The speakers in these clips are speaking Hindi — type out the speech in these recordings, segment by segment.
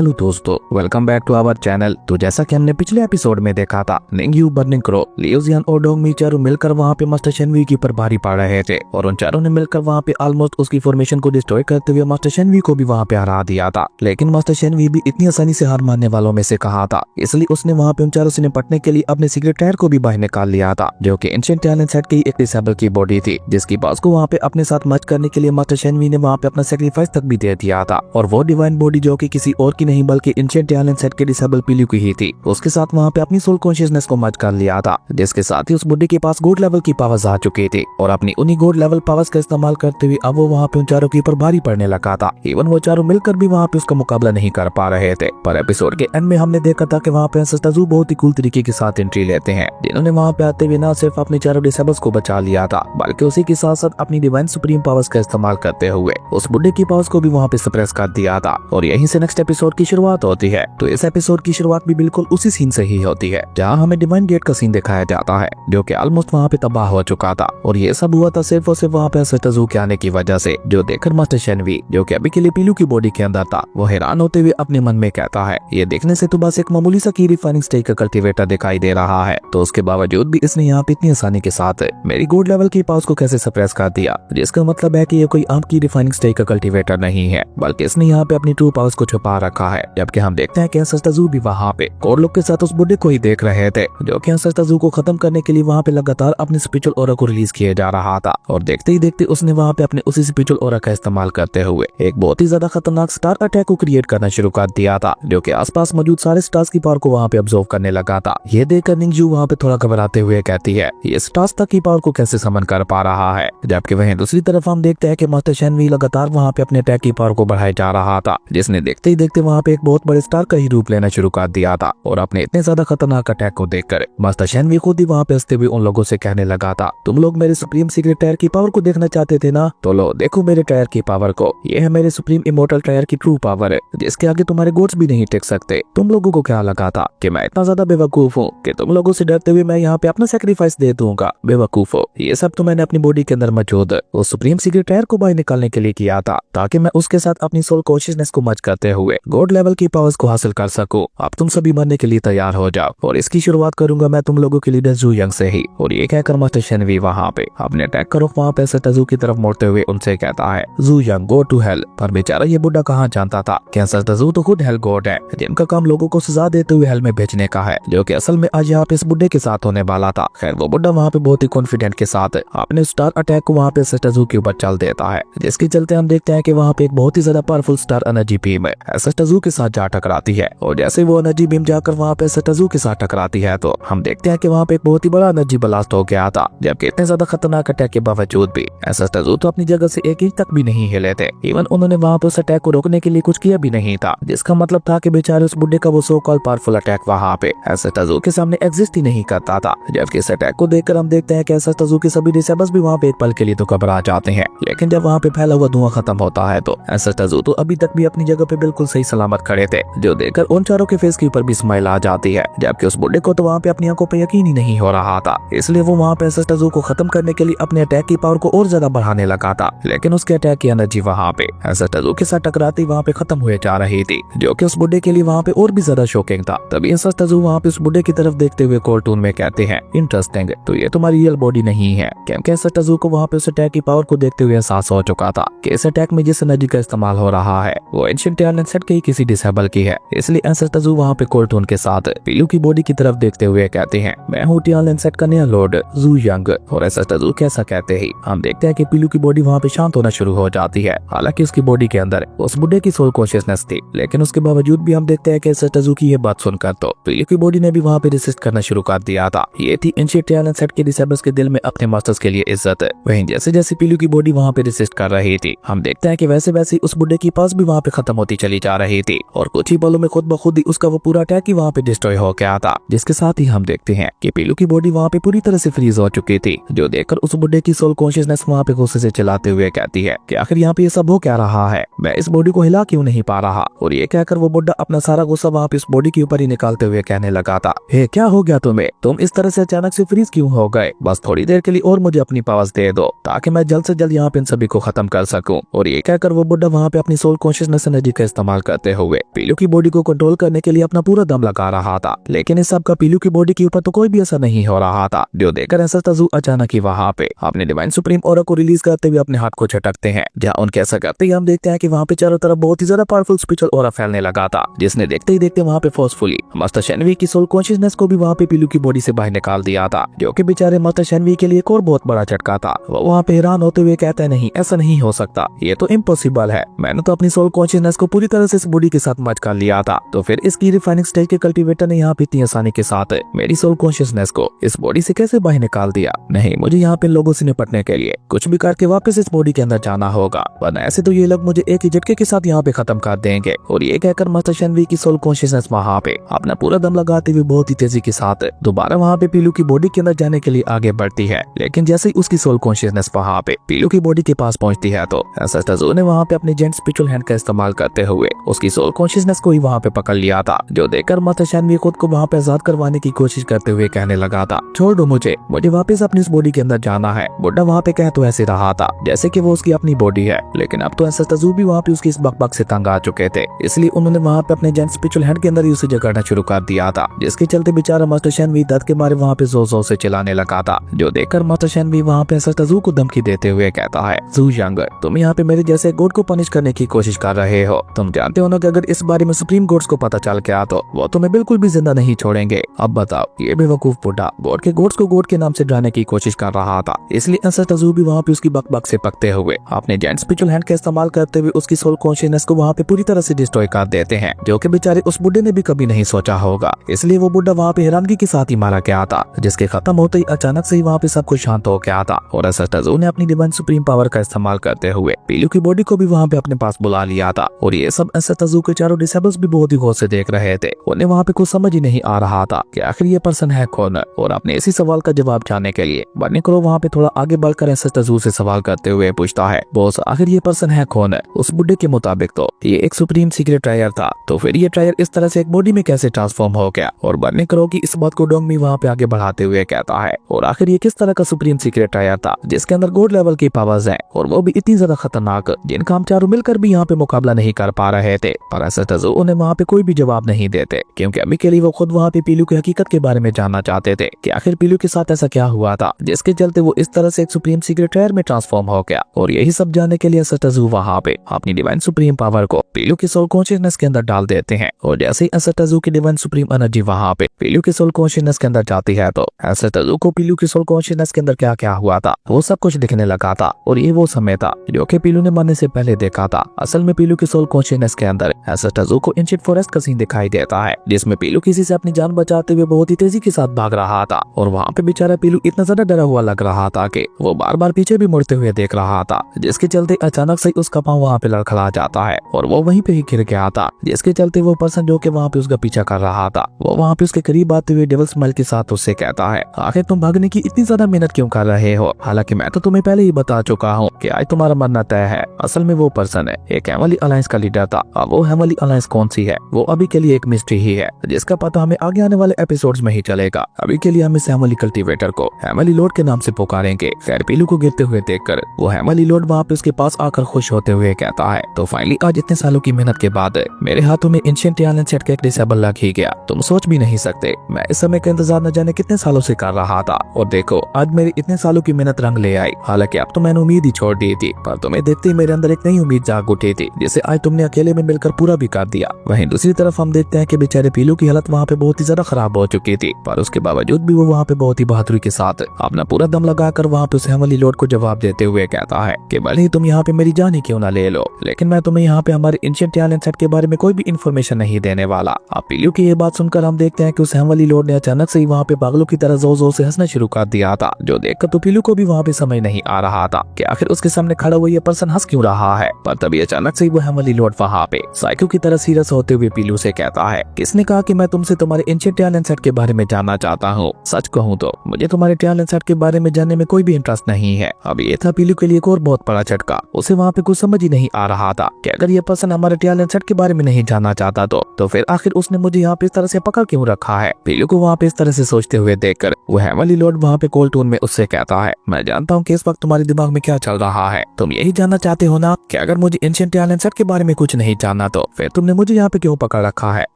हेलो दोस्तों, welcome back to our channel. तो जैसा कि हमने पिछले एपिसोड में देखा था, निंग्यू, बर्निंग क्रो, लियोजियन और डोंगमी चारों मिलकर वहां पे मास्टर शेनवी के ऊपर भारी पड़ रहे थे और उन चारों ने मिलकर वहां पे ऑलमोस्ट उसकी फॉर्मेशन को डिस्ट्रॉय करते हुए मास्टर शेनवी को भी वहां पे हरा दिया था। लेकिन मास्टर शेनवी भी इतनी आसानी से हार मानने वालों में से कहा था, इसलिए उसने वहां पे उन चारों से निपटने के लिए अपने सीक्रेट टायर को भी बाहर निकाल लिया था, जो कि एंशिएंट टैलेंट सेट की एक डिसेबल की बॉडी थी, जिसकी बॉस को वहां पे अपने साथ मर्ज करने के लिए मास्टर शेनवी ने वहां पे अपना सेक्रीफाइस तक भी दे दिया था। और वो डिवाइन बॉडी जो कि किसी और की नहीं बल्कि एंशिएंट टैलेंट सेट के डिसेबल पीलू की ही थी, उसके साथ वहां पे अपनी सोल कॉन्शियसनेस को मर्ज कर लिया था, जिसके साथ ही उस बुड्ढे के पास गॉड लेवल की पावर्स आ चुकी थी और अपनी उन्हीं गॉड लेवल पावर्स का इस्तेमाल करते हुए अब वो वहां पे उन चारों के ऊपर भारी पड़ने लगा था। इवन वो चारों मिलकर भी वहां पे उसका मुकाबला नहीं कर पा रहे थे। पर एपिसोड के एंड में हमने देखा था कि वहां पे एंसेस्टर ज़ू बहुत ही कूल तरीके के साथ एंट्री लेते हैं, जिन्होंने वहां पे आते हुए न सिर्फ अपने चारों डिसेबल्स को बचा लिया था, बल्कि उसी के साथ साथ अपनी डिवाइन सुप्रीम पावर्स का इस्तेमाल करते हुए उस बुड्ढे की पावर्स को भी वहां पे सप्रेस कर दिया था। और यहीं से नेक्स्ट एपिसोड की शुरुआत होती है। तो इस एपिसोड की शुरुआत भी बिल्कुल उसी सीन से ही होती है, जहां हमें डिवाइन गेट का सीन दिखाया जाता है, जो कि ऑलमोस्ट वहां पे तबाह हो चुका था। और ये सब हुआ था सिर्फ और सिर्फ वहां पे एंसेस्टर ज़ू के आने की वजह से, जो देखकर मास्टर शेनवी, जो कि अभी के लिए पीलू की बॉडी के अंदर था, वो हैरान होते हुए अपने मन में कहता है, ये देखने से तो बस एक मामूली सा की रिफाइनिंग स्टेज का कल्टीवेटर दिखाई दे रहा है, तो उसके बावजूद भी इसने यहाँ पे इतनी आसानी के साथ मेरी गॉड लेवल की पावर्स को कैसे सप्रेस कर दिया, जिसका मतलब है कि ये कोई आम की रिफाइनिंग स्टेज का कल्टीवेटर नहीं है, बल्कि इसने यहाँ पे अपनी ट्रू पावर्स को छुपा रखा है। जबकि हम देखते हैं कि एंसेस्टर ज़ू भी वहाँ पे कोर लोग के साथ उस बुड्ढे को ही देख रहे थे, जो कि एंसेस्टर ज़ू को खत्म करने के लिए वहाँ पे लगातार अपने स्पिरिचुअल ऑरा को रिलीज किया जा रहा था। और देखते ही देखते उसने वहाँ पे अपने उसी स्पिरिचुअल ऑरा का इस्तेमाल करते हुए एक बहुत ही ज्यादा खतरनाक स्टार अटैक को क्रिएट करना शुरू कर दिया था, जो कि आसपास मौजूद सारे स्टार्स की पावर को वहाँ पे ऑब्जर्व करने लगा था। ये देखकर निंग्यू वहाँ पे थोड़ा घबराते हुए कहती है, ये स्टार्स तक की पावर को कैसे समन कर पा रहा है। जबकि वहीं दूसरी तरफ हम देखते हैं कि मास्टर शेनवी लगातार वहाँ पे अपने अटैक की पावर को बढ़ाए जा रहा था, जिसने देखते ही देखते वहाँ पे एक बहुत बड़े स्टार का ही रूप लेना शुरू कर दिया था। और अपने इतने ज्यादा खतरनाक अटैक को देखकर मास्टर शेनवी खुद ही वहाँ पे हंसते हुए उन लोगों से कहने लगा था, तुम लोग मेरे सुप्रीम सीक्रेट टायर की पावर को देखना चाहते थे ना, तो लो देखो मेरे टायर की पावर को। ये है मेरे सुप्रीम इमोर्टल टायर की ट्रू पावर, जिसके आगे तुम्हारे गोड्स भी नहीं टिक सकते। तुम लोगों को क्या लगा था कि मैं इतना ज्यादा बेवकूफ हूँ कि तुम लोगों से डरते हुए मैं यहाँ पे अपना सेक्रीफाइस दे दूंगा? बेवकूफ हो, ये सब तो मैंने अपनी बॉडी के अंदर मौजूद वो सुप्रीम सीक्रेट टायर को बाहर निकालने के लिए किया था, ताकि मैं उसके साथ अपनी सोल कॉन्शियसनेस को मर्ज करते हुए गॉड लेवल की पावर्स को हासिल कर सकूं। अब तुम सभी मरने के लिए तैयार हो जाओ, और इसकी शुरुआत करूंगा मैं तुम लोगों के लीडर ज़ू यंग से ही। और ये कहकर मास्टर शेनवी वहाँ पे अपने अटैक का रुख वहाँ पे एंसेस्टर ज़ू की तरफ मोड़ते हुए उनसे कहता है, ज़ू यंग गो टू हेल। पर बेचारा ये बुड्ढा कहाँ जानता था कि एंसेस्टर ज़ू तो खुद हेल गॉड है, जिनका काम लोगों को सजा देते हुए हेल में भेजने का है, जो कि असल में आज यहाँ पे इस बुड्ढे के साथ होने वाला था। खैर वो बुड्ढा वहाँ पे बहुत ही कॉन्फिडेंट के साथ अपने स्टार अटैक को वहाँ पे एंसेस्टर ज़ू के ऊपर चल देता है, जिसके चलते हम देखते हैं कि वहाँ पे एक बहुत ही ज्यादा powerful star energy beam ancestor zoo के साथ जा टकराती है। और जैसे वो एनर्जी बीम जाकर वहाँ पे एंसेस्टर ज़ू के साथ टकराती है, तो हम देखते हैं कि वहाँ पे एक बहुत ही बड़ा एनर्जी ब्लास्ट हो गया था। जबकि इतने ज्यादा खतरनाक अटैक के बावजूद भी एंसेस्टर ज़ू तो अपनी जगह से एक इंच तक भी नहीं हिले थे। इवन उन्होंने वहाँ पे उस अटैक को रोकने के लिए कुछ किया भी नहीं था, जिसका मतलब था कि बेचारे उस बुड्ढे का वो सो कॉल्ड पावरफुल अटैक वहाँ पे एंसेस्टर ज़ू के सामने एग्जिस्ट ही नहीं करता था। जबकि इस अटैक को देखकर हम देखते हैं कि एंसेस्टर ज़ू के सभी डिसेबल्स भी वहाँ पे एक पल के लिए तो घबरा जाते हैं, लेकिन जब वहाँ पे फैला हुआ धुआं खत्म होता है तो एंसेस्टर ज़ू तो अभी तक भी अपनी जगह पे बिल्कुल सही सलामत खड़े थे, जो देखकर उन चारों के फेस के ऊपर भी स्माइल आ जाती है। जबकि उस बुड्ढे को तो वहाँ पे अपनी आंखों पे यकीन ही नहीं हो रहा था, इसलिए वो वहाँ पे एंसेस्टर ज़ू को खत्म करने के लिए अपने अटैक की पावर को और ज्यादा बढ़ाने लगा था। लेकिन उसके अटैक की एनर्जी वहाँ पे एंसेस्टर ज़ू के साथ टकराती वहाँ पे खत्म हुए जा रही थी, जो कि उस बुड्ढे के लिए वहाँ पे और भी ज्यादा शॉकिंग था। तभी एंसेस्टर ज़ू वहाँ पे उस बुड्ढे की तरफ देखते हुए कार्टून में कहते हैं, इंटरेस्टिंग, तो ये तुम्हारी रियल बॉडी नहीं है। क्योंकि एंसेस्टर ज़ू को वहाँ पे उस अटैक की पावर को देखते हुए एहसास हो चुका था कि इस अटैक में जिस एनर्जी का इस्तेमाल हो रहा है वो एंशिएंट टैलेंट सेट के ही किसी डिसेबल की है। इसलिए एंसेस्टर ज़ू वहाँ पे कार्टून के साथ पीलू की बॉडी की तरफ देखते हुए कहते हैं, मैं हूँ टैलेंट सेट का नया लॉर्ड ज़ू यंग। और एंसेस्टर ज़ू कैसा कहते ही हम देखते हैं कि पीलू की बॉडी वहाँ पे शांत होना शुरू हो जाती है। हालांकि उसकी बॉडी के अंदर उस बुड्ढे की सोल कॉन्शियसनेस थी, लेकिन उसके बावजूद भी हम देखते हैं कि एंसेस्टर ज़ू की ये बात सुनकर तो पीलू की बॉडी ने भी वहाँ पे रेसिस्ट करना शुरू कर दिया था। ये थी एंशिएंट टैलेंट सेट के डिसेबल्स के दिल में अपने मास्टर्स के लिए इज्जत। वहीं जैसे जैसे पीलू की बॉडी वहाँ पे रेसिस्ट कर रही थी, हम देखते हैं कि वैसे वैसे उस बुड्ढे की पास भी वहाँ पे खत्म होती चली जा रही थी, और कुछ ही पलों में खुद ब खुद ही उसका वो पूरा अटैक ही वहाँ पे डिस्ट्रॉय हो गया था। जिसके साथ ही हम देखते हैं कि पीलू की बॉडी वहाँ पे पूरी तरह से फ्रीज हो चुकी थी, जो देखकर उस बुड्ढे की सोल कॉन्शियसनेस वहाँ पे गुस्से से चलाते हुए कहती है कि आखिर यहाँ पे ये सब हो क्या रहा है, मैं इस बॉडी को हिला क्यों नहीं पा रहा। और ये कहकर वो बुड्ढा अपना सारा गुस्सा वहाँ पे इस बॉडी के ऊपर ही निकालते हुए कहने लगा था, हे क्या हो गया तुम्हें, तुम इस तरह से अचानक से फ्रीज क्यों हो गए? बस थोड़ी देर के लिए और मुझे अपनी पावर्स दे दो, ताकि मैं जल्द से जल्द यहाँ पे इन सभी को खत्म कर सकूं। और ये कहकर वो बुड्ढा वहाँ पे अपनी सोल कॉन्शियसनेस एनर्जी का इस्तेमाल करते करते हुए पीलू की बॉडी को कंट्रोल करने के लिए अपना पूरा दम लगा रहा था। लेकिन इस सब का पीलू की बॉडी के ऊपर तो कोई भी असर नहीं हो रहा था, जो देखकर एसेटजू अचानक ही वहाँ पे अपने डिवाइन सुप्रीम ऑरा को रिलीज करते हुए अपने हाथ को झटकते हैं। जहाँ उनके ऐसा करते ही हम देखते हैं कि वहाँ पे चारों तरफ बहुत ही ज्यादा पावरफुल स्पिरिचुअल ऑरा फैलने लगा था, जिसने देखते ही देखते वहाँ पे फोर्सफुली मास्टर शेनवी की सोल कॉन्शियसनेस को भी वहाँ पे पीलू की बॉडी से बाहर निकाल दिया था, जो कि बेचारे मास्टर शेनवी के लिए एक और बहुत बड़ा झटका था। वो वहाँ पे हैरान होते हुए कहते हैं, नहीं ऐसा नहीं हो सकता, ये तो इम्पॉसिबल है। मैंने तो अपनी सोल कॉन्शियसनेस को पूरी तरह से इस बॉडी के साथ मर्ज कर लिया था, तो फिर इसकी रिफाइनिंग स्टेज के कल्टीवेटर ने यहाँ पे इतनी आसानी के साथ मेरी सोल कॉन्शियसनेस को इस बॉडी से कैसे बाहर निकाल दिया। नहीं, मुझे यहाँ पे लोगों से निपटने के लिए कुछ भी करके वापस इस बॉडी के अंदर जाना होगा, वरना ऐसे तो ये लोग मुझे एक ही झटके के साथ यहाँ पे खत्म कर देंगे। और ये कहकर मास्टर शेनवी की सोल कॉन्शियसनेस वहाँ पे अपना पूरा दम लगाते हुए बहुत ही तेजी के साथ दोबारा वहाँ पे पीलू की बॉडी के अंदर जाने के लिए आगे बढ़ती है। लेकिन जैसे ही उसकी सोल कॉन्शियसनेस वहाँ पे पीलू की बॉडी के पास पहुंचती है, तो एसेटजू ने वहाँ पे अपने जेंट स्पिरिचुअल हैंड का इस्तेमाल करते हुए उसकी सोल कॉन्शियसनेस को ही वहाँ पे पकड़ लिया था, जो देखकर मास्टर शेनवी खुद को वहाँ पे आजाद करवाने की कोशिश करते हुए कहने लगा था, छोड़ दो मुझे वापस अपनी इस बॉडी के अंदर जाना है। बुड्ढा वहाँ पे कह तो ऐसे रहा था जैसे कि वो उसकी अपनी बॉडी है, लेकिन अब तो एसेटजू भी वहाँ पे उसकी इस बकबक से तंग आ चुके थे, इसलिए उन्होंने वहाँ पे अपने जेंट स्पिरिचुअल हैंड के अंदर ही उसे जगाना शुरू कर दिया था, जिसके चलते बेचारा मास्टर शेनवी दर्द के मारे वहाँ पे जोर जोर से चिल्लाने लगा था, जो देखकर मास्टर शेनवी वहाँ पे एसेटजू को धमकी देते हुए कहता है, जू यंग, तुम यहाँ पे मेरे जैसे गोड को पनिश करने की कोशिश कर रहे हो। तुम जानते हो ना कि अगर इस बारे में सुप्रीम गोड्स को पता चल गया तो वो तुम्हें बिल्कुल भी जिंदा नहीं छोड़ेंगे। अब बताओ, ये बेवकूफ बुड्ढा गोड के गोड्स को गोड के नाम से डराने की कोशिश कर रहा था, इसलिए एसेटजू भी वहाँ पे उसकी बकबक से पकते हुए अपने जेंट स्पिरिचुअल हैंड का इस्तेमाल करते हुए उसकी सोल कॉन्शियसनेस को वहाँ पे पूरी तरह से डिस्ट्रॉय कर देते हैं, जो कि बेचारे उस बुड्ढे ने भी कभी नहीं सोचा होगा। इसलिए वो बुड्ढा वहाँ पे हैरानगी के साथ ही मारा गया था, जिसके खत्म होते ही अचानक से ही वहाँ पे सब कुछ शांत हो गया था। और एसेटजू ने अपनी डिवाइन सुप्रीम पावर का इस्तेमाल करते हुए पीलू की बॉडी को भी वहाँ पे अपने पास बुला लिया था। और ये सब एसेटजू के चारों डिसेबल्स भी बहुत ही गौर से देख रहे थे। उन्हें वहाँ पे कुछ समझ ही नहीं आ रहा था कि आखिर ये पर्सन है कौन। और अपने इसी सवाल का जवाब जानने के लिए बर्निंग क्रो वहाँ पे थोड़ा आगे बढ़कर एसेटजू से सवाल करते हुए पूछता है, बॉस आखिर ये पर्सन है कौन? उस बुड्ढे के मुताबिक तो ये एक सुप्रीम सीक्रेट ट्रायर था, तो फिर ये ट्रायर इस तरह से एक बॉडी में कैसे ट्रांसफॉर्म हो गया? और बर्निंग क्रो की इस बात को डोंगमी वहाँ पे आगे बढ़ाते हुए कहता है, और आखिर ये किस तरह का सुप्रीम सीक्रेट ट्रायर था जिसके अंदर गॉड लेवल की पावर्स हैं, और वो भी इतनी ज्यादा खतरनाक जिनका हम चारों मिलकर भी यहाँ पे मुकाबला नहीं कर पा रहे थे। पर एसेटजू उन्हें वहाँ पे कोई भी जवाब नहीं देते, क्योंकि अभी के लिए वो खुद वहाँ पे पीलू की हकीकत के बारे में जानना चाहते थे कि आखिर पीलू के साथ ऐसा क्या हुआ था जिसके चलते वो इस तरह से एक सुप्रीम सीक्रेट ट्रायर में ट्रांसफॉर्म हो गया। और यही सब जानने के लिए एसेटजू वहाँ पे अपनी डिवाइन सुप्रीम पावर को पीलू की सोल कॉन्शियसनेस के अंदर डाल देते हैं। और जैसे ही एसेटजू की डिवाइन सुप्रीम एनर्जी वहाँ पे पीलू की सोल कॉन्शियसनेस के अंदर जाती है, तो एसेटजू को पीलू की सोल कॉन्शियसनेस के अंदर क्या क्या हुआ था वो सब कुछ दिखने लगा था। और ये वो समय था जो कि पीलू ने मरने से पहले देखा था। असल में पीलू की सोल कॉन्शियसनेस के अंदर एसेटजू को एंशिएंट फॉरेस्ट का सीन दिखाई देता है, जिसमें पीलू किसी से अपनी जान बचाते हुए बहुत ही तेजी के साथ भाग रहा था। और वहाँ पे बेचारा पीलू इतना ज्यादा डरा हुआ लग रहा था कि वो बार बार पीछे भी मुड़ते हुए देख रहा था, जिसके चलते अचानक से उसका पाँव वहाँ पे लड़खड़ा जाता है और वो वहीं पे ही गिर गया था, जिसके चलते वो पर्सन जो कि वहाँ पे उसका पीछा कर रहा था वो वहाँ पे उसके करीब आते हुए डेविल स्माइल के साथ उससे कहता है, आखिर तुम भागने की इतनी ज्यादा मेहनत क्यों कर रहे हो? हालांकि मैं तो तुम्हें पहले ही बता चुका हूँ कि आज तुम्हारा मरना तय है। असल में वो पर्सन है एक हेमली अलायंस का लीडर था। अब वो हेमली अलायंस कौन सी है वो अभी के लिए एक मिस्ट्री ही है, जिसका पता हमें आगे आने वाले एपिसोड्स में ही चलेगा। अभी के लिए हम इस हेमली कल्टीवेटर को हेमली लॉर्ड के नाम से पुकारेंगे। खैर पीलू को गिरते हुए देखकर वो हेमली लॉर्ड वहाँ पे उसके पास आकर खुश होते हुए कहता है, तो फाइनली आज इतने सालों की मेहनत के बाद मेरे हाथों में एंशिएंट एलियन सेट का एक डिसेबल लग ही गया। तुम सोच भी नहीं सकते मैं इस समय का इंतजार न जाने कितने सालों से कर रहा था, और देखो आज मेरी इतने सालों की मेहनत रंग ले आई। हालांकि अब तो मैंने उम्मीद ही छोड़ दी थी, पर तुम्हें देखते ही मेरे अंदर एक नई उम्मीद जाग उठी थी, जिसे आज तुमने अकेले में मिलकर पूरा भी कर दिया। वहीं दूसरी तरफ हम देखते हैं कि बेचारे पीलू की हालत वहाँ पे बहुत ही ज्यादा खराब हो चुकी थी, पर उसके बावजूद भी वो वहाँ पे बहुत ही बहादुरी के साथ अपना पूरा दम लगाकर वहाँ पे उस हेमली लॉर्ड को जवाब देते हुए कहता है कि भले ही तुम यहाँ पे मेरी जान ही क्यों ना ले लो, लेकिन मैं तुम्हें यहाँ पे हमारे एंशिएंट एलियन सेट के बारे में कोई भी इन्फॉर्मेशन नहीं देने वाला। अब पीलू की ये बात सुनकर हम देखते हैं कि उस हेमली लॉर्ड ने अचानक से ही वहाँ पे पागलों की तरह जोर जोर से हंसना शुरू कर दिया था, जो देखकर तो पीलू को भी वहाँ पे समझ नहीं आ रहा था कि आखिर उसके सामने खड़ा हुआ ये पर्सन हंस क्यों रहा है। पर तभी अचानक से ही वो हेमली लॉर्ड वहाँ पे साइको की तरह सीरियस होते हुए पीलू से कहता है, किसने कहा कि मैं तुमसे तुम्हारे एंशिएंट एलियन सेट के बारे में जानना चाहता हूँ? सच कहूँ तो मुझे तुम्हारे एलियन सेट के बारे में जानने में कोई भी इंटरेस्ट नहीं है। अब ये था पीलू के लिए एक और बहुत बड़ा झटका। उसे वहाँ पे कुछ समझ ही नहीं आ रहा था कि अगर ये पर्सन हमारे एलियन सेट के बारे में नहीं जानना चाहता तो फिर आखिर उसने मुझे यहाँ पे इस तरह से पकड़ क्यों रखा है। पीलू को वहाँ पे इस तरह से सोचते हुए देखकर वो हेमली लॉर्ड वहाँ पे कोल टोन में उससे कहता है, मैं जानता हूँ कि इस वक्त तुम्हारे दिमाग में क्या चल रहा है। तुम यही जानना चाहते हो ना कि अगर मुझे एंशिएंट एलियन सेट के बारे में कुछ नहीं जानना तो फिर तुमने मुझे यहाँ पे क्यों पकड़ रखा है?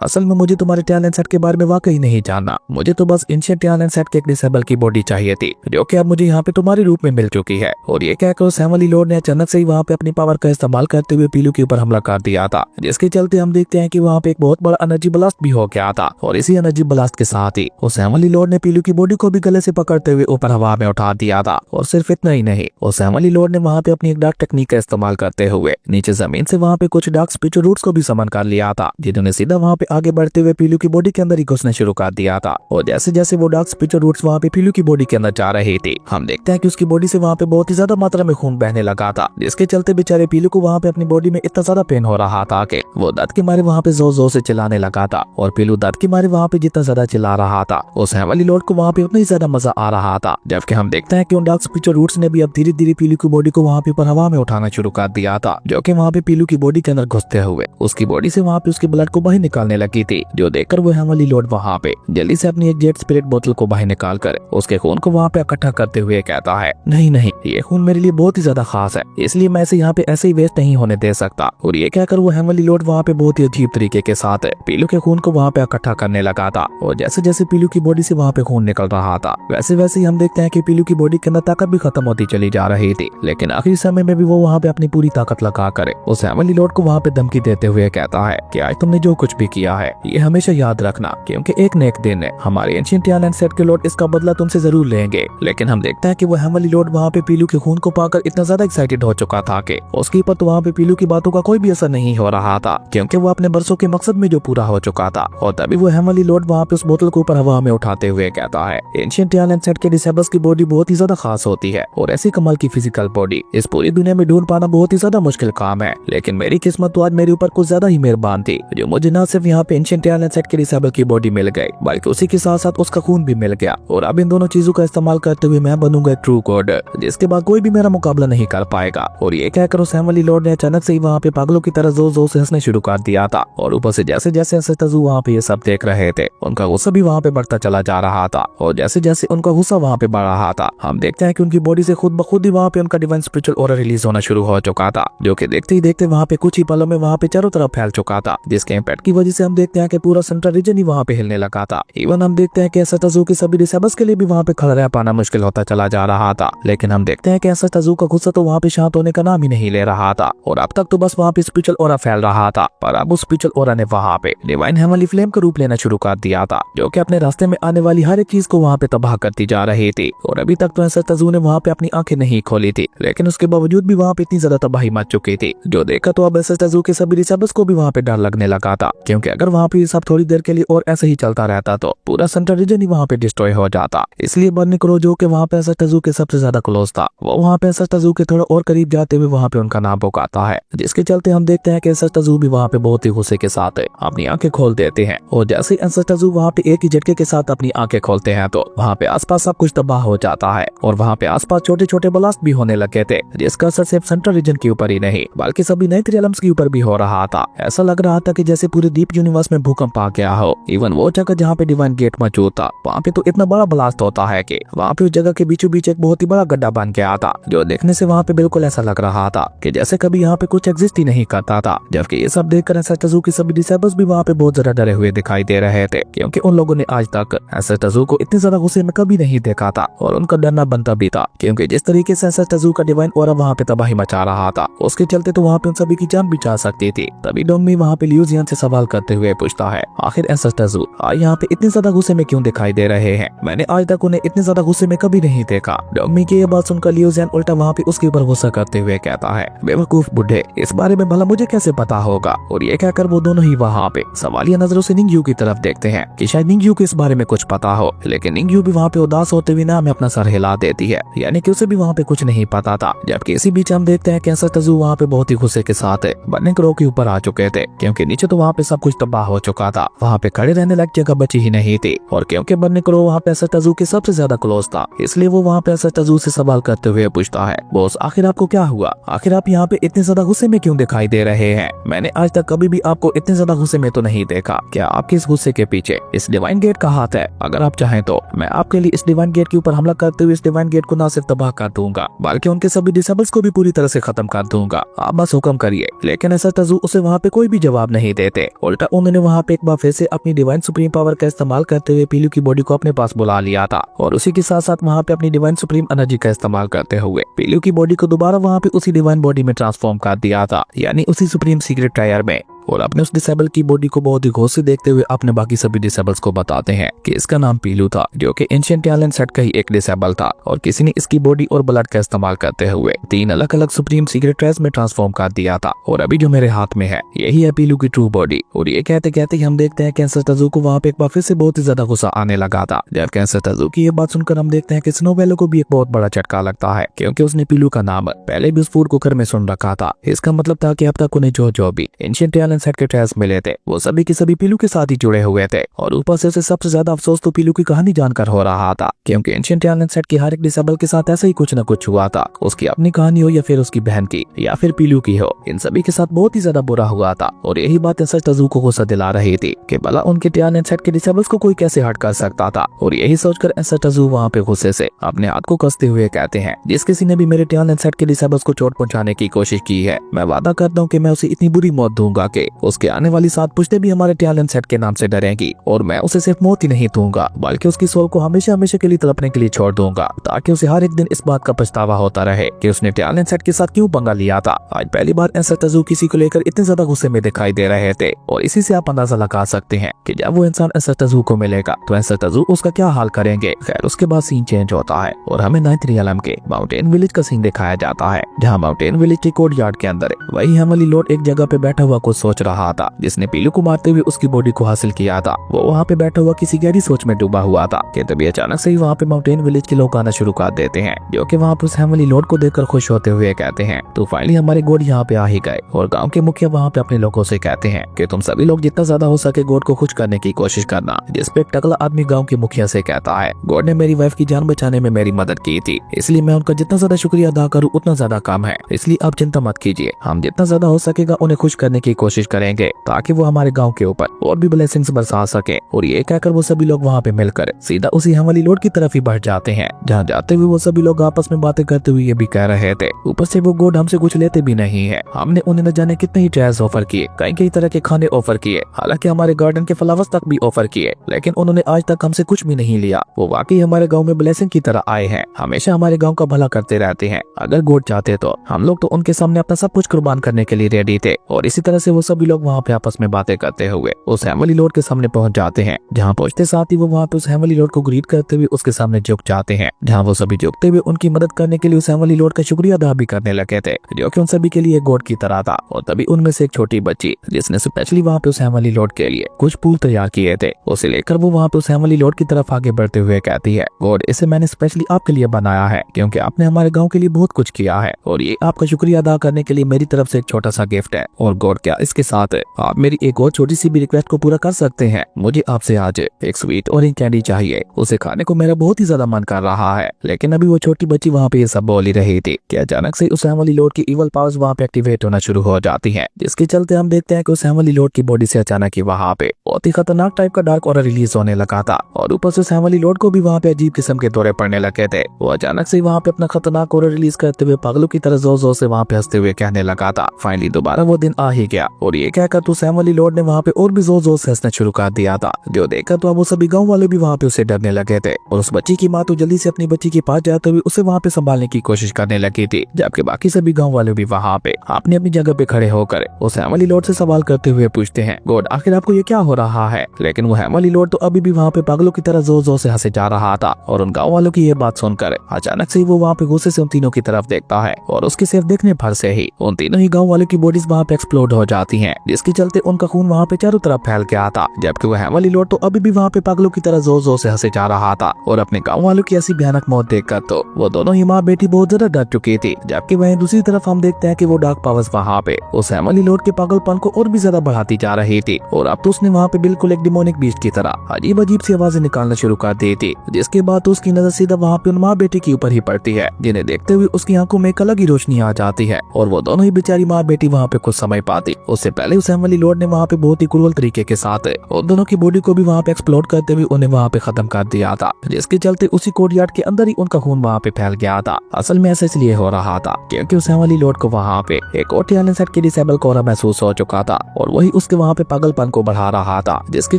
असल में मुझे तुम्हारे टैलेंट सेट के बारे में वाकई नहीं जानना। मुझे तो बस एंशिएंट टैलेंट सेट के एक डिसेबल की बॉडी चाहिए थी, जो कि अब मुझे यहाँ पे तुम्हारे रूप में मिल चुकी है। और ये कहकर उस हेवनली लॉर्ड ने अचानक से ही वहाँ पे अपनी पावर का इस्तेमाल करते हुए पीलू के ऊपर हमला कर दिया था, जिसके चलते हम देखते हैं कि वहाँ पे एक बहुत बड़ा एनर्जी ब्लास्ट भी हो गया था। और इसी एनर्जी ब्लास्ट के साथ ही उस हेवनली लॉर्ड ने पीलू की बॉडी को भी गले से पकड़ते हुए ऊपर हवा में उठा दिया था। और सिर्फ इतना ही नहीं, उस हेवनली लॉर्ड ने वहाँ पे अपनी एक डार्क टेक्निक का इस्तेमाल करते हुए नीचे जमीन से वहाँ पे कुछ डार्क स्पिरिचुअल रूट्स को भी समन कर लिया था, जिन्होंने सीधा वहाँ पे आगे बढ़ते हुए पीलू की बॉडी के अंदर ही घुसना शुरू कर दिया था। और जैसे जैसे वो डार्क स्पिरिचुअल रूट्स वहाँ पे पीलू की बॉडी के अंदर जा रही थी, हम देखते हैं कि उसकी बॉडी से वहाँ पे बहुत ही ज्यादा मात्रा में खून बहने लगा था, जिसके चलते बेचारे पीलू को वहाँ पे अपनी बॉडी में इतना ज्यादा पेन हो रहा था कि वो दर्द के मारे वहाँ पे जोर जोर से चिल्लाने लगा था। और पीलू दर्द के मारे वहाँ पे जितना ज्यादा चिल्ला रहा था, उस हेवनली लॉर्ड को वहाँ पे उतना ही ज्यादा मजा आ रहा था। जबकि हम देखते हैं कि उन डार्क स्पिरिचुअल रूट्स ने भी अब धीरे धीरे पीलू की बॉडी को वहाँ पे ऊपर हवा में उठाना शुरू कर दिया था, जो कि वहाँ पे पीलू की बॉडी के अंदर घुसते हुए उसकी बॉडी से वहाँ पे उसके ब्लड को बाहर निकालने लगी थी, जो देखकर वो हेवनली लॉर्ड वहाँ पे जल्दी से अपनी एक जेट स्पिरिट बोतल को बाहर निकाल कर उसके खून को वहाँ पे इकट्ठा करते हुए कहता है, नहीं नहीं, ये खून मेरे लिए बहुत ही ज्यादा खास है, इसलिए मैं इसे यहाँ पे ऐसे ही वेस्ट नहीं होने दे सकता। और ये कहकर वो हेवनली लॉर्ड वहाँ पे बहुत ही अजीब तरीके के साथ पीलू के खून को वहाँ पे इकट्ठा करने लगा था। और जैसे जैसे पीलू की बॉडी से वहाँ पे खून निकल रहा था, वैसे वैसे ही हम देखते हैं कि पीलू की बॉडी के अंदर ताकत भी खत्म होती चली जा रही थी। लेकिन आखिरी समय में भी वो वहाँ पे अपनी पूरी ताकत लगा कर उस हेवनली लॉर्ड को वहाँ पे धमकी देते हुए कहता है कि आज तुमने जो कुछ भी किया है ये हमेशा याद रखना, क्योंकि एक न एक दिन हमारे एंशिएंट टैलेंट सेट के लॉर्ड इसका बदला तुमसे जरूर लेंगे। लेकिन हम देखते हैं कि वो हेवनली लॉर्ड वहाँ पे पीलू के खून को पाकर इतना ज्यादा एक्साइटेड हो चुका था कि उसके ऊपर तो वहाँ पे पीलू की बातों का कोई भी असर नहीं हो रहा था, क्योंकि वो अपने बरसों के मकसद में जो पूरा हो चुका था। और तभी वो हेवनली लॉर्ड वहाँ पे उस बोतल को ऊपर हवा में उठाते हुए कहता है, एंशिएंट टैलेंट सेट के डिसेबल्स की बॉडी बहुत ही ज्यादा खास होती है, और ऐसी कमाल की फिजिकल बॉडी इस पूरी दुनिया में ढूंढ पाना बहुत ही ज्यादा मुश्किल काम है। लेकिन मेरी किस्मत तो आज मेरे ऊपर कुछ ज्यादा ही मेहरबान थी, जो मुझे न सिर्फ यहाँ पे एंशिएंट टैलेंट सेट के डिसेबल की बॉडी मिल गई, बल्कि उसी के साथ साथ उसका खून भी मिल गया। और अब इन दोनों चीजों का इस्तेमाल करते हुए मैं बनूंगा एक ट्रू गॉड, जिसके बाद कोई भी मेरा मुकाबला नहीं कर पाएगा। और ये कहकर उस हेवनली लॉर्ड ने अचानक से ही वहाँ पे पागलों की तरह जोर जोर से हंसने शुरू कर दिया था। और ऊपर से जैसे जैसे एंसेस्टर्स वहाँ पे ये सब देख रहे थे, उनका गुस्सा भी वहाँ पे बढ़ता चला जा रहा था। और जैसे जैसे उनका गुस्सा वहाँ पे बढ़ रहा था, हम देखते हैं कि उनकी बॉडी से खुद ब खुद ही वहाँ पे उनका डिवाइन स्पिरिचुअल ऑरा रिलीज होना शुरू हो चुका था, जो कि देखते ही देखते वहाँ पे कुछ ही पलों में वहाँ पे चारों तरफ फैल चुका था, जिसके इम्पैक्ट की वजह से हम देखते हैं कि पूरा सेंट्रल रीजन ही वहाँ पे हिलने लगा था। इवन हम देखते हैं कि एंसेस्टर्स के सभी डिसेबल्स के लिए भी वहाँ पे खड़ा रह पाना मुश्किल होता चला जा रहा था। लेकिन हम देखते हैं कि एंसेस्टर्स का गुस्सा तो वहाँ पे शांत होने का नाम ही नहीं ले रहा था। और अब तक तो बस वहाँ पे स्पिरिचुअल ऑरा फैल रहा था, पर अब उस स्पिरिचुअल ऑरा ने वहाँ पे डिवाइन हेवनली फ्लेम का रूप लेना शुरू कर दिया था, जो कि अपने रास्ते में आने वाली हर एक चीज को वहाँ पे तबाह करती जा रही थी। और अभी तक तो एंसेस्टर्स ने वहाँ पे अपनी आंखें नहीं खोली थी, लेकिन उसके बावजूद भी वहाँ पे इतनी ज्यादा तबाही मच चुकी थी, जो देखा तो अब एंसेस्टर्स के सभी डिसेबल्स को भी वहाँ पे डर लगने लगा था, क्योंकि अगर वहाँ पे सब थोड़ी देर के लिए और ऐसे ही चलता रहता तो पूरा सेंट्रल रीजन ही वहाँ पे डिस्ट्रॉय हो जाता। इसलिए बर्निंग क्रो, जो कि वहाँ पे एंसेस्टर्स के सबसे ज्यादा क्लोज था, वो वहाँ पे एंसेस्टर्स के थोड़ा और करीब जाते हुए वहाँ पे उनका नाम पुकारता है, जिसके चलते हम देखते हैं कि एंसेस्टर्स भी वहाँ पे बहुत ही गुस्से के साथ अपनी आंखें खोल देते हैं। और जैसे एंसेस्टर्स वहाँ पे एक ही झटके के साथ अपनी आंखें खोलते हैं तो वहाँ पे आसपास सब कुछ तबाह हो जाता है। और वहाँ पे आसपास छोटे छोटे ब्लास्ट भी होने लगे थे, जिसका असर सिर्फ सेंट्रल रीजन के ऊपर ही नहीं बल्कि सभी नए रियल्म्स के ऊपर भी हो रहा था। ऐसा लग रहा था कि जैसे पूरे डीप यूनिवर्स में भूकंप आ गया हो। इवन वो जगह जहाँ पे डिवाइन गेट मौजूद था, वहाँ पे तो इतना बड़ा ब्लास्ट होता है कि वहाँ पे उस जगह के बीचों बीच एक बहुत ही बड़ा गड्ढा बन गया था, जो देखने से वहाँ पे बिल्कुल ऐसा लग रहा था कि जैसे कभी यहाँ पे कुछ एग्जिस्ट ही नहीं करता था। जबकि ये सब देखकर एंसेस्टर्स के सभी डिसेबल्स भी वहाँ पे बहुत ज्यादा डरे हुए दिखाई दे रहे थे, क्योंकि उन लोगों ने आज तक एंसेस्टर्स को इतने ज्यादा गुस्से में कभी नहीं देखा था। और उनका डरना बनता भी था, क्योंकि जिस तरीके से एंसेस्टर्स का डिवाइन ऑरा वहाँ पे तबाही मचा रहा था, उसके चलते तो वहाँ पे उन सभी की जान भी जा सकती थी। तभी डोंगमी वहाँ पे लियूजियन से सवाल करते हुए पूछता है, आखिर एंसेस्टर्स आज यहाँ पे इतने ज्यादा गुस्से में क्यों दिखाई दे रहे हैं? मैंने आज तक उन्हें इतने ज्यादा गुस्से में कभी नहीं देखा। डोंगमी की ये बात सुनकर लियूजियन उल्टा वहाँ पे उसके ऊपर गुस्सा करते हुए कहता है, बेवकूफ बुढ़े, इस बारे में भला मुझे कैसे पता होगा? और ये कहकर वो दोनों ही वहाँ पे सवालिया नजरों से निंगयू की तरफ देखते हैं कि शायद निंगयू को इस बारे में कुछ पता हो। लेकिन निंगयू भी वहाँ पे उदास होते हुए ना में अपना सर हिला देती है, यानी कि उसे भी वहाँ पे कुछ नहीं पता था। जबकि इसी बीच हम देखते हैं कि एंसेस्टर्स वहाँ पे बहुत ही गुस्से के साथ बर्निंग क्रो के ऊपर आ चुके थे, क्योंकि नीचे तो वहाँ पे सब कुछ तबाह हो चुका था। वहाँ पे खड़े रहने लायक जगह बची ही नहीं थी। और क्योंकि बर्निंग क्रो वहाँ पे एंसेस्टर्स के सबसे ज्यादा क्लोज था, इसलिए वो वहाँ पे एंसेस्टर्स से सवाल करते हुए पूछता है, बॉस आखिर आपको क्या हुआ? आखिर आप यहाँ पे इतने ज्यादा गुस्से में क्यों दिखाई दे रहे हैं? मैंने आज तक कभी भी आपको इतने ज्यादा गुस्से में तो नहीं देखा। क्या आपके इस गुस्से के पीछे इस डिवाइन गेट का हाथ है? अगर आप चाहें तो मैं आपके लिए इस डिवाइन गेट के ऊपर हमला करते हुए इस डिवाइन गेट को न सिर्फ तबाह कर दूंगा, बल्कि उनके सभी डिसेबल्स को भी पूरी तरह से खत्म कर दूंगा। आप बस हुक्म करिए। लेकिन ऐसा तजू उसे वहाँ पे कोई भी जवाब नहीं देते। उल्टा उन्होंने वहाँ पे एक बार फिर से अपनी डिवाइन सुप्रीम पावर का इस्तेमाल करते हुए पीलू की बॉडी को अपने पास बुला लिया था और उसी के साथ साथ वहाँ पे अपनी डिवाइन सुप्रीम एनर्जी का इस्तेमाल करते हुए पीलू की बॉडी को दोबारा वहाँ पे उसी डिवाइन बॉडी में ट्रांसफॉर्म कर दिया था, यानी उसी सुप्रीम सीक्रेट टायर में। और अपने उस डिसेबल की बॉडी को बहुत ही गौर से देखते हुए अपने बाकी सभी डिसेबल्स को बताते हैं कि इसका नाम पीलू था, जो कि एंशिएंट टैलेंट सेट का ही एक डिसेबल था और किसी ने इसकी बॉडी और ब्लड का इस्तेमाल करते हुए 3 अलग अलग सुप्रीम सीक्रेट टायर्स में ट्रांसफॉर्म कर दिया था। और अभी जो मेरे हाथ में है यही है पीलू की ट्रू बॉडी। और ये कहते कहते ही हम देखते हैं कैंसर तजू को वहाँ पे एक बार फिर से बहुत ही ज्यादा गुस्सा आने लगा था। जब कैंसर तजू की ये बात सुनकर हम देखते हैं कि स्नोबेलो को भी एक बहुत बड़ा झटका लगता है, क्योंकि उसने पीलू का नाम पहले भी उस फूड कुकर में सुन रखा था। इसका मतलब था कि अब तक उन्हें जो भी एंशिएंट टैलेंट सेट के टायर्स मिले थे वो सभी के सभी पीलू के साथ ही जुड़े हुए थे। और ऊपर से उसे सबसे ज्यादा अफसोस तो पीलू की कहानी जानकर हो रहा था, क्योंकि एंशिएंट टैलेंट सेट के हर एक डिसेबल के साथ ऐसा ही कुछ न कुछ हुआ था। उसकी अपनी कहानी हो या फिर उसकी बहन की या फिर पीलू की हो, इन सभी के साथ बहुत ही ज्यादा बुरा हुआ था। और यही बात एंसेस तजू को गुस्सा दिला रही थी कि भला उनके टैलेंट सेट के डिसेबल्स को कोई कैसे हर्ट कर सकता था। और यही सोचकर एंसेस तजू वहाँ पे गुस्से से अपने हाथ को कसते हुए कहते हैं, जिस किसी ने भी मेरे टैलेंट सेट के डिसेबल्स को चोट पहुंचाने की कोशिश की है, मैं वादा करता हूँ कि मैं उसे इतनी बुरी मौत दूंगा कि उसके आने वाली 7 पुश्तें भी हमारे टैलेंट सेट के नाम से डरेंगी। और मैं उसे सिर्फ मौत ही नहीं दूंगा बल्कि उसकी सोल को हमेशा हमेशा के लिए तड़पने के लिए छोड़ दूंगा, ताकि उसे हर एक दिन इस बात का पछतावा होता रहे कि उसने टैलेंट सेट के साथ क्यों पंगा लिया था। आज पहली बार एंसेस तजू किसी को लेकर इतने ज्यादा गुस्से में दिखाई दे रहे थे। और इसी से आप अंदाजा लगा सकते हैं कि जब वो इंसान एंसेस तजू को मिलेगा तो एंसेस तजू उसका क्या हाल करेंगे। खैर उसके बाद सीन चेंज होता है और हमें 9th रियलम के माउंटेन विलेज का सीन दिखाया जाता है, जहाँ माउंटेन विलेज के कोर्ट यार्ड के अंदर वही हेमली लॉर्ड एक जगह पे बैठा हुआ कुछ सोच रहा था, जिसने पीलू को मारते हुए उसकी बॉडी को हासिल किया था। वो वहाँ पे बैठा हुआ किसी गहरी सोच में डूबा हुआ था कि तभी अचानक से ही वहाँ पे माउंटेन विलेज के लोग आना शुरू कर देते हैं, जो कि वहाँ पे उस हेमली लॉर्ड को देखकर खुश होते हुए कहते हैं, तो फाइनली हमारे गॉड यहाँ पे आ ही गए। और गाँव के मुखिया वहाँ पे अपने लोगों से कहते हैं कि तुम सभी लोग जितना ज्यादा हो सके गॉड को खुश करने की कोशिश करना। जिस पे एक टकला आदमी गाँव के मुखिया से कहता है, गॉड ने मेरी वाइफ की जान बचाने में मेरी मदद की थी, इसलिए मैं उनका जितना ज्यादा शुक्रिया अदा करूँ उतना ज्यादा कम है, इसलिए आप चिंता मत कीजिए, हम जितना ज्यादा हो सकेगा उन्हें खुश करने की कोशिश करेंगे ताकि वो हमारे गाँव के ऊपर और भी ब्लेसिंग्स बरसा सके। और ये कहकर वो सभी लोग वहाँ पे मिलकर सीधा उसी हेमली लॉर्ड की तरफ ही बढ़ जाते हैं, जहाँ जाते हुए वो सभी लोग आपस में बातें करते हुए ये भी कह रहे थे, ऊपर से वो गॉड हमसे कुछ लेते भी नहीं है, हमने उन्हें न जाने कितने ही ट्रायल्स ऑफर किए, कई तरह के खाने ऑफर किए, हालांकि हमारे गार्डन के फ्लावर्स तक भी ऑफर किए, लेकिन उन्होंने आज तक हमसे कुछ भी नहीं लिया। वो वाकई हमारे गाँव में ब्लेसिंग की तरह आए हैं, हमेशा हमारे गाँव का भला करते रहते हैं। अगर गॉड चाहते तो हम लोग तो उनके सामने अपना सब कुछ कुर्बान करने के लिए रेडी थे। और इसी तरह से वो सभी लोग वहाँ पे आपस में बातें करते हुए उस हेमली लॉर्ड के सामने पहुंच जाते हैं, जहाँ पहुंचते साथ ही वो वहाँ पे उस हेमली लॉर्ड को ग्रीट करते हुए उसके सामने झुक जाते हैं, जहाँ वो सभी झुकते हुए उनकी मदद करने के लिए उस हेमली लॉर्ड का शुक्रिया अदा भी करने लगे थे, जो कि उन सभी के लिए गॉड की तरह था। और तभी उनमें से एक छोटी बच्ची, जिसने स्पेशली वहाँ पे उस हेमली लॉर्ड के लिए कुछ फूल तैयार किए थे, उसे लेकर वो वहाँ पे उस हेमली लॉर्ड की तरफ आगे बढ़ते हुए कहती है, गॉड इसे मैंने स्पेशली आपके लिए बनाया है, क्योंकि आपने हमारे गाँव के लिए बहुत कुछ किया है और ये आपका शुक्रिया अदा करने के लिए मेरी तरफ से एक छोटा सा गिफ्ट है। और गॉड क्या इसके साथ आप मेरी एक और छोटी सी भी रिक्वेस्ट को पूरा कर सकते हैं, मुझे आपसे आज एक स्वीट ऑरेंज कैंडी चाहिए, उसे खाने को मेरा बहुत ही ज्यादा मन कर रहा है। लेकिन अभी वो छोटी बच्ची वहाँ पे ये सब बोल ही रही थी कि अचानक से उस हेमली लॉर्ड की इवल पावर्स वहाँ पे एक्टिवेट होना शुरू हो जाती हैं, जिसके चलते हम देखते हैं कि उस हेमली लॉर्ड की बॉडी से अचानक ही वहाँ पे बहुत ही खतरनाक टाइप का डार्क ऑरा रिलीज होने लगा था। और ऊपर से उस हेमली लॉर्ड को भी वहाँ पे अजीब किस्म के दौरे पड़ने लगे थे। वो अचानक से वहाँ पे अपना खतरनाक ऑरा रिलीज करते हुए पागलों की तरह जोर जोर से वहाँ पे हंसते हुए कहने लगा था, फाइनली दोबारा वो दिन आ ही गया। और ये कहकर तो हेमली लॉर्ड ने वहाँ पे और भी जोर जोर से हंसना शुरू कर दिया था, जो देखकर तो अब वो सभी गाँव वाले भी वहाँ पे उसे डरने लगे थे। और उस बच्ची की माँ तो जल्दी से अपनी बच्ची के पास जाते हुए उसे वहाँ पे संभालने की कोशिश करने लगी थी, जबकि बाकी सभी गाँव वाले भी वहाँ पे अपनी अपनी जगह पे खड़े होकर उस हेमली लॉर्ड से सवाल करते हुए पूछते हैं, गॉड आखिर आपको ये क्या हो रहा है। लेकिन वो हेमली लॉर्ड तो अभी भी वहाँ पे पागलों की तरह जोर जोर से हंसे जा रहा था। और उन गाँव वालों की ये बात सुनकर अचानक से वो वहाँ पे गुस्से से उन तीनों की तरफ देखता है और उसके सिर्फ देखने भर से ही उन तीनों ही गाँव वालों की बॉडीज वहाँ पे एक्सप्लोड हो जाती है, जिसके चलते उनका खून वहाँ पे चारों तरफ फैल गया था। जबकि वो हेमली लॉर्ड तो अभी भी वहाँ पे पागलों की तरह जोर जोर से हंसे जा रहा था। और अपने गाँव वालों की ऐसी भयानक मौत देखकर तो वो दोनों ही माँ बेटी बहुत ज्यादा डर चुकी थी। जबकि वहीं दूसरी तरफ हम देखते हैं कि वो डार्क पावर्स वहाँ पे उस हेमली लॉर्ड के पागलपन को और भी ज्यादा बढ़ाती जा रही थी। और अब तो उसने वहाँ पे बिल्कुल एक डिमोनिक बीस्ट की तरह अजीब अजीब सी आवाजें निकालना शुरू कर दी थी, जिसके बाद तो उसकी नजर सीधा वहाँ पे उन माँ बेटी के ऊपर ही पड़ती है, जिन्हें देखते हुए उसकी आंखों में एक अलग ही रोशनी आ जाती है। और वो दोनों ही बेचारी माँ बेटी वहाँ पे कुछ समय पाती उस इससे पहले उस फैमिली लॉर्ड ने वहाँ पे बहुत ही क्रूअल तरीके के साथ उन दोनों की बॉडी को भी वहाँ पे एक्सप्लोर करते हुए उन्हें वहाँ पे खत्म कर दिया था, जिसके चलते उसी कोर्टयार्ड के अंदर ही उनका खून वहाँ पे फैल गया था। असल में ऐसा इसलिए हो रहा था क्योंकि उस फैमिली लॉर्ड को वहाँ पे एक और टैलेंट सेट के डिसेबल कोरा महसूस हो चुका था और वही उसके वहाँ पे पागलपन को बढ़ा रहा था, जिसके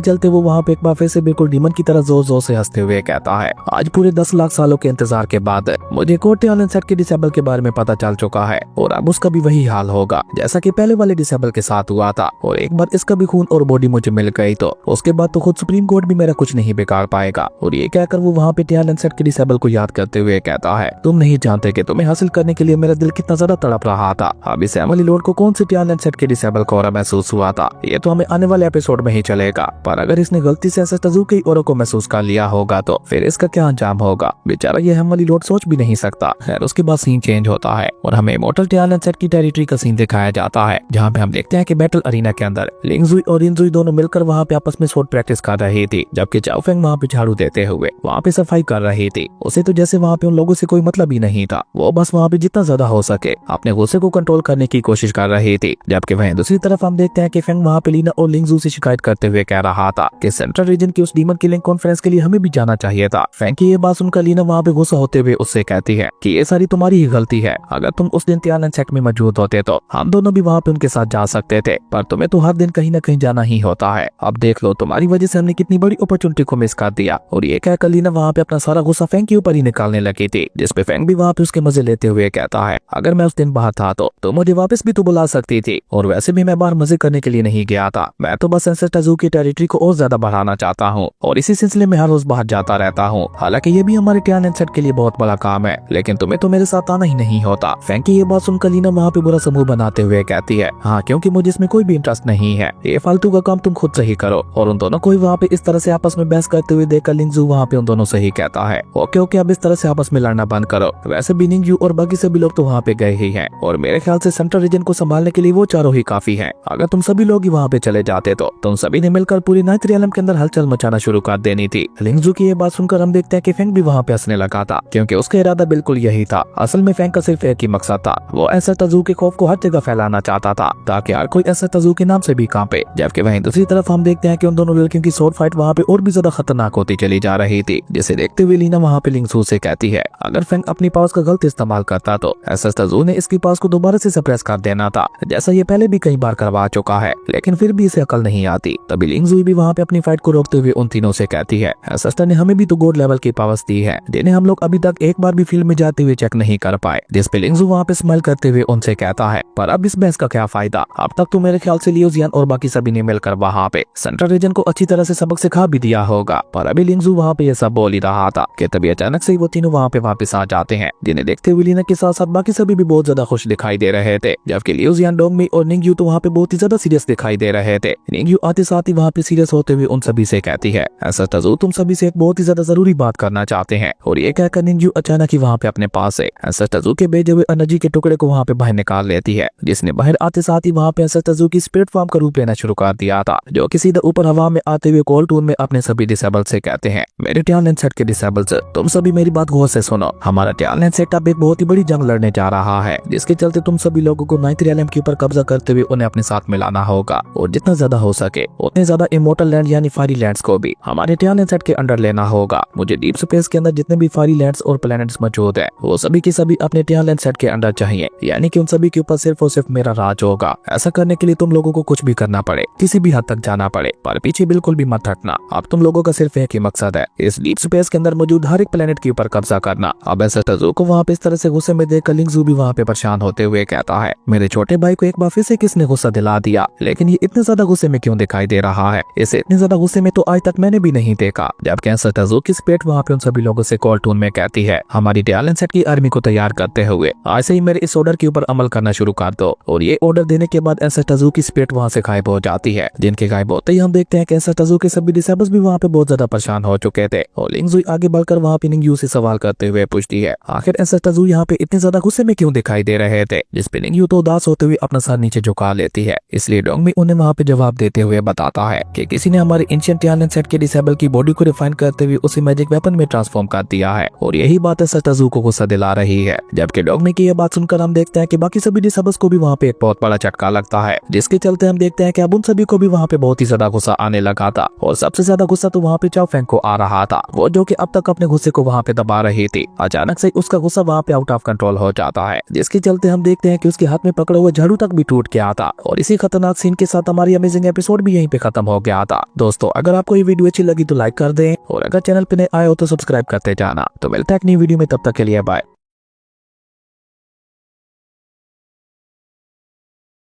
चलते वो वहाँ पे एक बार फिर से बिल्कुल डीमन की तरह जोर जोर से हंसते हुए कहता है, आज पूरे 10 लाख सालों के इंतजार के बाद मुझे एक और टैलेंट सेट के डिसेबल के बारे में पता चल चुका है और अब उसका भी वही हाल होगा जैसा कि पहले वाले डिसेबल के साथ हुआ था। और एक बार इसका भी खून और बॉडी मुझे मिल गई तो उसके बाद तो खुद सुप्रीम कोर्ट भी मेरा कुछ नहीं बिगाड़ पाएगा। और ये कहकर वो वहाँ पे टैलेंट सेट के डिसेबल को याद करते हुए कहता है, तुम नहीं जानते कि तुम्हें हासिल करने के लिए मेरा दिल कितना ज्यादा तड़प रहा था। अब इस फैमिली लॉर्ड को कौन से टैलेंट सेट के डिसेबल को और महसूस हुआ था ये तो हमें आने वाले एपिसोड में ही चलेगा, पर अगर इसने गलती से एसेस्टाजू की औरों को महसूस कर लिया होगा तो फिर इसका क्या अंजाम होगा, बेचारा ये फैमिली लॉर्ड सोच भी नहीं सकता। खैर उसके बाद सीन चेंज होता है और हमें इमॉर्टल टैलेंट सेट की टेरिटरी का सीन दिखाया जाता है, जहाँ पे हम देखते हैं कि बैटल अरीना के अंदर लिंगजुई और रिनजुई दोनों मिलकर वहाँ पे आपस में शॉट प्रैक्टिस कर रही थी, जबकि चाओ फेंग वहाँ पे झाड़ू देते हुए वहाँ पे सफाई कर रही थी। उसे तो जैसे वहाँ पे उन लोगों से कोई मतलब ही नहीं था, वो बस वहाँ पे जितना ज्यादा हो सके अपने गुस्से को कंट्रोल करने की कोशिश कर रही थी। जबकि वहीं दूसरी तरफ हम देखते हैं कि फेंग वहाँ पे लीना और लिंगजू से शिकायत करते हुए कह रहा था कि सेंट्रल रीजन की उस डीमन किलिंग कॉन्फ्रेंस के लिए हमें भी जाना चाहिए था। फेंग की ये बात सुनकर लीना वहाँ पे गुस्सा होते हुए उससे कहती है कि ये सारी तुम्हारी ही गलती है, अगर तुम उस दिन टैलेंट सेट में मौजूद होते तो हम दोनों भी वहाँ पे उनके साथ जा सकते थे, पर तुम्हें तो हर दिन कहीं ना कहीं जाना ही होता है। अब देख लो तुम्हारी वजह से हमने कितनी बड़ी अपॉर्चुनिटी को मिस कर दिया। और ये कहकर लीना वहाँ पे अपना सारा गुस्सा फेंग के ऊपर ही निकालने लगी थी, जिसपे फेंग भी वहाँ पे उसके मजे लेते हुए कहता है, अगर मैं उस दिन बाहर था तो मुझे वापस भी तो बुला सकती थी, और वैसे भी मैं बाहर मजे करने के लिए नहीं गया था, मैं तो बस एसेस्टाजू की टेरिटरी को और ज्यादा बढ़ाना चाहता हूँ और इसी सिलसिले में हर रोज बाहर जाता रहता हूँ। हालांकि ये भी हमारे टैलेंट सेट के लिए बहुत बड़ा काम है, लेकिन तुम्हें तो मेरे साथ आना ही नहीं होता। फेंग की ये बात सुनकर लीना वहाँ पे बुरा समूह बनाते हुए कहती है, हाँ क्योंकि मुझे इसमें कोई भी इंटरेस्ट नहीं है, ये फालतू का काम तुम खुद से ही करो। और उन दोनों को वहाँ पे इस तरह से आपस में बहस करते हुए देखकर लिंगजू वहाँ पे उन दोनों से ही कहता है, ओके अब इस तरह से आपस में लड़ना बंद करो। वैसे भी निंगयू और बाकी सभी लोग तो वहाँ पे गए ही हैं और मेरे ख्याल से सेंट्रल रीजन को संभालने के लिए वो चारों ही काफी हैं। अगर तुम सभी लोग ही वहाँ पे चले जाते तो तुम सभी ने मिलकर पूरी नाइट रियलम के अंदर हलचल मचाना शुरू कर देनी थी। लिंगजू की ये बात सुनकर हम देखते हैं कि फेंग भी वहाँ पे हंसने लगा था, क्योंकि उसका इरादा बिल्कुल यही था। असल में फेंग का सिर्फ एक ही मकसद था, वो एसेस्टाजू के खौफ को हर जगह फैलाना चाहता था ताकि हर कोई एसेस्टाजू के नाम से भी कांपे। जबकि वहीं दूसरी तरफ हम देखते हैं कि उन दोनों लड़कियों की शॉर्ट फाइट वहाँ पे और भी ज्यादा खतरनाक होती चली जा रही थी, जिसे देखते हुए लीना वहाँ पे लिंगजू से कहती है, अगर फेंग अपनी पावर्स का गलत इस्तेमाल करता तो एसेस्टाजू ने इसकी पावर्स को दोबारा से सप्रेस कर देना था, जैसा ये पहले भी कई बार करवा चुका है, लेकिन फिर भी इसे अकल नहीं आती। तभी लिंगजू भी वहाँ पे अपनी फाइट को रोकते हुए उन तीनों से कहती है, एसेस्टा ने हमें भी तो गॉड लेवल की पावर्स दी है, जिन्हें हम लोग अभी तक एक बार भी फील्ड में जाते हुए चेक नहीं कर पाए। जिस पे लिंगजू वहाँ पे स्माइल करते हुए उनसे कहता है, पर अब इस बहस का क्या फायदा, अब तक तो मेरे ख्याल से लियो जियान और बाकी सभी ने मिलकर वहाँ पे सेंट्रल रीजन को अच्छी तरह से सबक सिखा भी दिया होगा। पर अभी लिंगजू वहाँ पे ये सब बोल ही रहा था कि तभी अचानक से वो तीनों वहाँ पे वापस आ जाते हैं, जिन्हें देखते हुए लीना के साथ साथ बाकी सभी भी बहुत ज्यादा खुश दिखाई दे रहे थे। जबकि लियो जियान, डोंगमी और निंगयू तो वहाँ पे बहुत ही ज्यादा सीरियस दिखाई दे रहे थे। निंगयू आते साथ ही वहाँ पे सीरियस होते हुए उन सभी से कहती है, एसेस्टाजू तुम सभी से एक बहुत ही ज्यादा जरूरी बात करना चाहते हैं। और ये कहकर निंगयू अचानक ही वहाँ पे अपने पास से एसेस्टाजू के भेजे हुए एनर्जी के टुकड़े को वहाँ पे बाहर निकाल लेती है, जिसने बाहर आते साथ ही वहाँ पे एसेस्टाजू की स्पिरिट फॉर्म का रूप लेना शुरू कर दिया था, जो कि सीधा ऊपर हवा में आते हुए कोल्ड टून में अपने सभी डिसेबल से कहते हैं, मेरे टैलेंट सेट के डिसेबल्स तुम सभी मेरी बात गौर से सुनो, हमारा टैलेंट सेट अब एक बहुत ही बड़ी जंग लड़ने जा रहा है, जिसके चलते तुम सभी लोगों को नाइट रियलम के ऊपर कब्जा करते हुए उन्हें अपने साथ मिलाना होगा और जितना ज्यादा हो सके उतने ज्यादा इमोर्टल लैंड यानी फायरी लैंड्स को भी हमारे टैलेंट सेट के अंडर लेना होगा। मुझे डीप स्पेस के अंदर जितने भी फायरी लैंड्स और प्लैनेट्स मौजूद है वो सभी के सभी अपने टैलेंट सेट के अंडर चाहिए, यानी कि उन सभी के ऊपर सिर्फ और सिर्फ मेरा राज होगा। ऐसा करने के लिए तुम लोगों को कुछ भी करना पड़े, किसी भी हद तक जाना पड़े, पर पीछे बिल्कुल भी मत हटना। अब तुम लोगों का सिर्फ एक ही मकसद है, इस डीप स्पेस के अंदर मौजूद हर एक प्लेनेट के ऊपर कब्जा करना। अब एसेस्टाजू को वहाँ पे इस तरह से गुस्से में देखकर लिंगजू भी वहाँ पे परेशान होते हुए कहता है, मेरे छोटे भाई को एक बार फिर से किसने गुस्सा दिला दिया, लेकिन ये इतने ज्यादा गुस्से में क्यों दिखाई दे रहा है, इसे इतने ज्यादा गुस्से में तो आज तक मैंने भी नहीं देखा। जबकि एसेस्टाजू की स्पिरिट वहाँ पे उन सभी लोगों से कॉल टून में कहती है, हमारी टैलेंट सेट की आर्मी को तैयार करते हुए आज से ही मेरे इस ऑर्डर के ऊपर अमल करना शुरू कर दो। और ये ऑर्डर देने के बाद एसेस्टाजू की स्पिरिट वहाँ से गायब हो जाती है, जिनके गायब होते ही हम देखते हैं कि एसेस्टाजू के सभी डिसेबल्स भी वहाँ पे बहुत ज्यादा परेशान हो चुके थे। और लिंगजू आगे बढ़कर वहाँ पे निंगयू से सवाल करते हुए पूछती है, आखिर एसेस्टाजू यहाँ पे इतने ज्यादा गुस्से में क्यों दिखाई दे रहे थे, जिसपे निंगयू तो उदास होते हुए अपना सर नीचे झुका लेती है। इसलिए डोंगमी उन्हें वहाँ पे जवाब देते हुए बताता है कि किसी ने हमारे एंशिएंट टैलेंट सेट के डिसेबल की बॉडी को रिफाइन करते हुए उसे मैजिक वेपन में ट्रांसफॉर्म कर दिया है, और यही बात एसेस्टाजू को गुस्सा दिला रही है। जबकि डोंगमी की यह बात सुनकर हम देखते हैं कि बाकी सभी डिसेबल्स को भी वहाँ पे एक बहुत बड़ा झटका लग लगता है, जिसके चलते हम देखते हैं कि अब उन सभी को भी वहाँ पे बहुत ही ज्यादा गुस्सा आने लगा था। और सबसे ज्यादा गुस्सा तो वहाँ पे चाओ फेंग को आ रहा था, वो जो कि अब तक अपने गुस्से को वहाँ पे दबा रही थी। अचानक से उसका गुस्सा वहाँ पे आउट ऑफ कंट्रोल हो जाता है, जिसके चलते हम देखते हैं कि उसके हाथ में पकड़ा हुआ झाड़ू तक भी टूट गया था। और इसी खतरनाक सीन के साथ हमारी अमेजिंग एपिसोड भी यहीं पे खत्म हो गया था। दोस्तों, अगर आपको ये वीडियो अच्छी लगी तो लाइक कर दें, और अगर चैनल पे नए आए हो तो सब्सक्राइब करते जाना। तो मिलते हैं एक नई वीडियो में, तब तक के लिए बाय।